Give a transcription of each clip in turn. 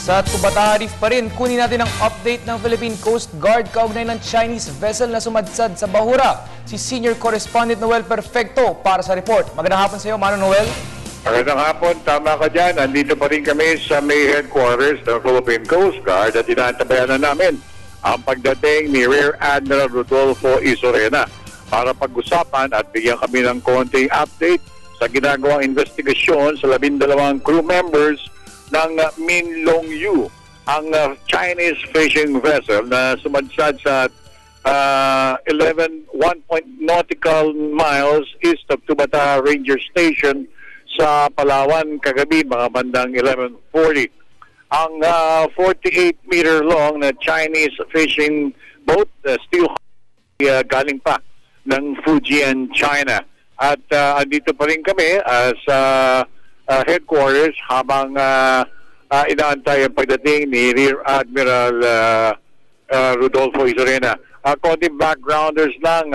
Sa Tubata Reef pa rin, kunin natin ang update ng Philippine Coast Guard kaugnay ng Chinese vessel na sumadsad sa Bahura. Si Senior Correspondent Noel Perfecto para sa report. Magandang hapon sa iyo, Manong Noel. Magandang hapon, tama ka dyan. Andito pa rin kami sa may headquarters ng Philippine Coast Guard at inaantabayan na namin ang pagdating ni Rear Admiral Rodolfo Isorena para pag-usapan at bigyan kami ng konting update sa ginagawang investigasyon sa 12 crew members ng Min Long Yu, ang Chinese fishing vessel na sumadsad sa 1 nautical miles east of Tubata Ranger Station sa Palawan kagabi, mga bandang 11:40. Ang 48-meter long na Chinese fishing boat still galing pa ng Fujian, China. At andito pa rin kami sa headquarters habang inaantay ang pagdating ni Rear Admiral Rodolfo Isorena. Konting backgrounders lang,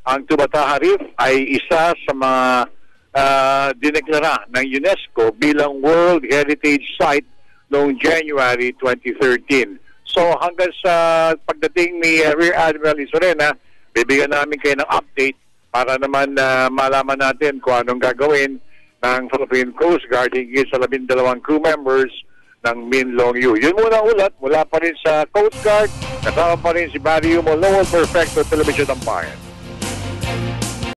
ang Tubata Reef ay isa sa mga dineklara ng UNESCO bilang World Heritage Site noong January 2013. So hanggang sa pagdating ni Rear Admiral Isorena, bibigyan namin kayo ng update para naman malaman natin kung anong gagawin ng Philippine Coast Guard hingga sa 12 crew members ng Min Long Yu. Yun muna ulat, mula pa rin sa Coast Guard, kasama pa rin si Barry Humol, Noel Perfecto, Television Tambayan.